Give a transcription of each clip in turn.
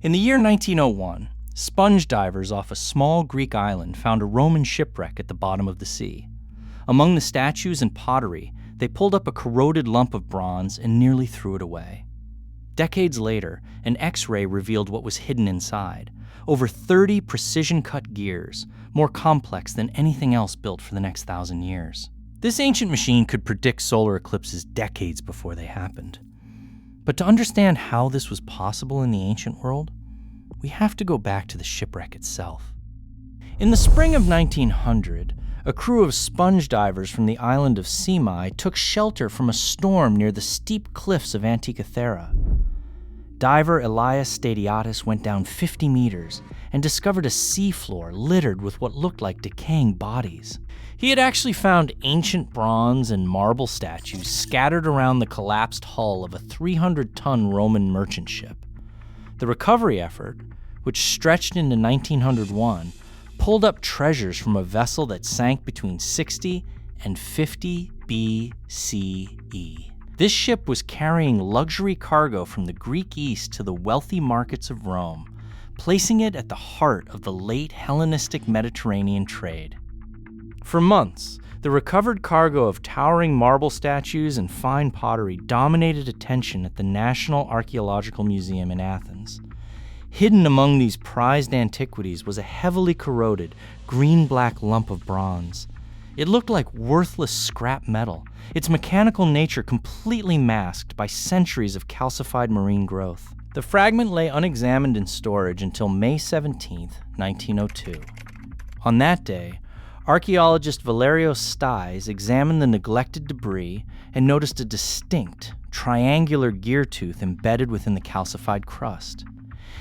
In the year 1901, sponge divers off a small Greek island found a Roman shipwreck at the bottom of the sea. Among the statues and pottery, they pulled up a corroded lump of bronze and nearly threw it away. Decades later, an X-ray revealed what was hidden inside. Over 30 precision-cut gears, more complex than anything else built for the next 1,000 years. This ancient machine could predict solar eclipses decades before they happened. But to understand how this was possible in the ancient world, we have to go back to the shipwreck itself. In the spring of 1900, a crew of sponge divers from the island of Simai took shelter from a storm near the steep cliffs of Antikythera. Diver Elias Stadiatis went down 50 meters and discovered a seafloor littered with what looked like decaying bodies. He had actually found ancient bronze and marble statues scattered around the collapsed hull of a 300-ton Roman merchant ship. The recovery effort, which stretched into 1901, pulled up treasures from a vessel that sank between 60 and 50 BCE. This ship was carrying luxury cargo from the Greek East to the wealthy markets of Rome, placing it at the heart of the late Hellenistic Mediterranean trade. For months, the recovered cargo of towering marble statues and fine pottery dominated attention at the National Archaeological Museum in Athens. Hidden among these prized antiquities was a heavily corroded, green-black lump of bronze. It looked like worthless scrap metal, its mechanical nature completely masked by centuries of calcified marine growth. The fragment lay unexamined in storage until May 17, 1902. On that day, archaeologist Valerios Stais examined the neglected debris and noticed a distinct, triangular gear tooth embedded within the calcified crust.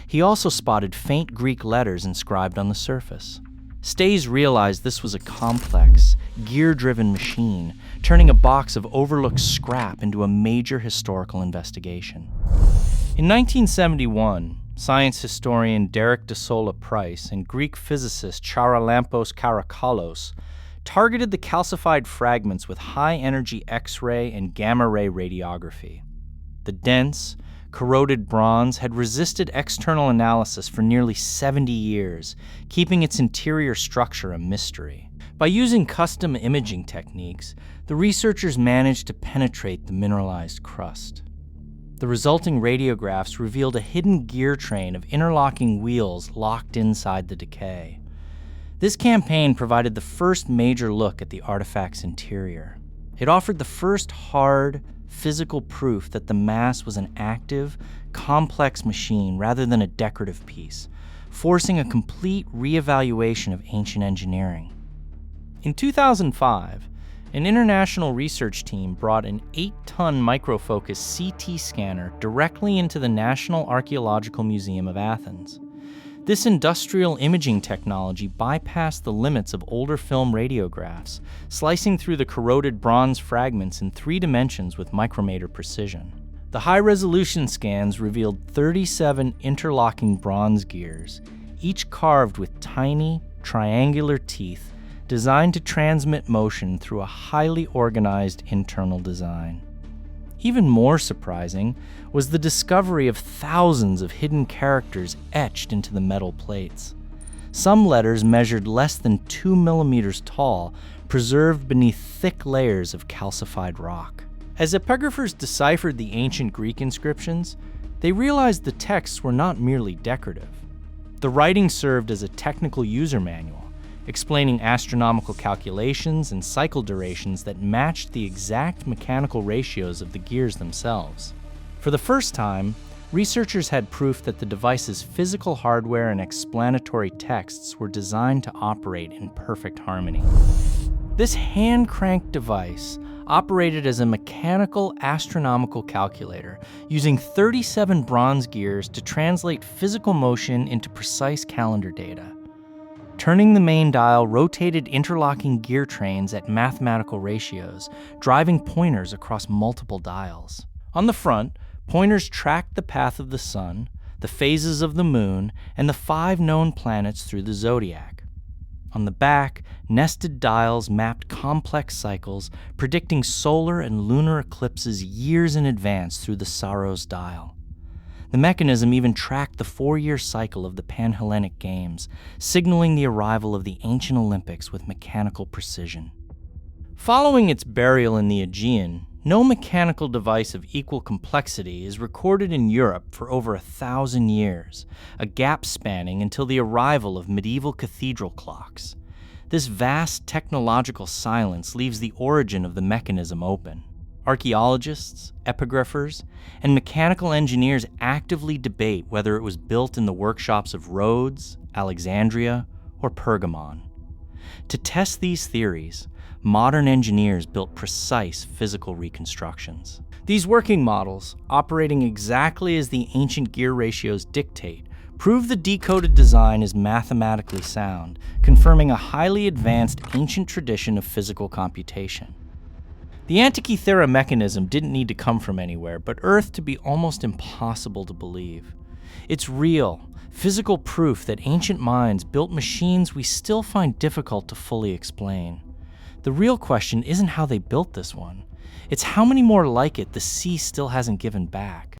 He also spotted faint Greek letters inscribed on the surface. Stais realized this was a complex, gear-driven machine, turning a box of overlooked scrap into a major historical investigation. In 1971, science historian Derek de Sola Price and Greek physicist Charalampos Karakalos targeted the calcified fragments with high-energy X-ray and gamma-ray radiography. The dense, corroded bronze had resisted external analysis for nearly 70 years, keeping its interior structure a mystery. By using custom imaging techniques, the researchers managed to penetrate the mineralized crust. The resulting radiographs revealed a hidden gear train of interlocking wheels locked inside the decay. This campaign provided the first major look at the artifact's interior. It offered the first hard, physical proof that the mass was an active, complex machine rather than a decorative piece, forcing a complete reevaluation of ancient engineering. In 2005, an international research team brought an 8-ton microfocus CT scanner directly into the National Archaeological Museum of Athens. This industrial imaging technology bypassed the limits of older film radiographs, slicing through the corroded bronze fragments in 3 dimensions with micrometer precision. The high-resolution scans revealed 37 interlocking bronze gears, each carved with tiny, triangular teeth designed to transmit motion through a highly organized internal design. Even more surprising was the discovery of thousands of hidden characters etched into the metal plates. Some letters measured less than 2 millimeters tall, preserved beneath thick layers of calcified rock. As epigraphers deciphered the ancient Greek inscriptions, they realized the texts were not merely decorative. The writing served as a technical user manual, explaining astronomical calculations and cycle durations that matched the exact mechanical ratios of the gears themselves. For the first time, researchers had proof that the device's physical hardware and explanatory texts were designed to operate in perfect harmony. This hand-cranked device operated as a mechanical astronomical calculator, using 37 bronze gears to translate physical motion into precise calendar data. Turning the main dial rotated interlocking gear trains at mathematical ratios, driving pointers across multiple dials. On the front, pointers tracked the path of the sun, the phases of the moon, and the 5 known planets through the zodiac. On the back, nested dials mapped complex cycles, predicting solar and lunar eclipses years in advance through the Saros dial. The mechanism even tracked the 4-year cycle of the Panhellenic Games, signaling the arrival of the ancient Olympics with mechanical precision. Following its burial in the Aegean, no mechanical device of equal complexity is recorded in Europe for over 1,000 years, a gap spanning until the arrival of medieval cathedral clocks. This vast technological silence leaves the origin of the mechanism open. Archaeologists, epigraphers, and mechanical engineers actively debate whether it was built in the workshops of Rhodes, Alexandria, or Pergamon. To test these theories, modern engineers built precise physical reconstructions. These working models, operating exactly as the ancient gear ratios dictate, prove the decoded design is mathematically sound, confirming a highly advanced ancient tradition of physical computation. The Antikythera mechanism didn't need to come from anywhere but Earth to be almost impossible to believe. It's real, physical proof that ancient minds built machines we still find difficult to fully explain. The real question isn't how they built this one, it's how many more like it the sea still hasn't given back.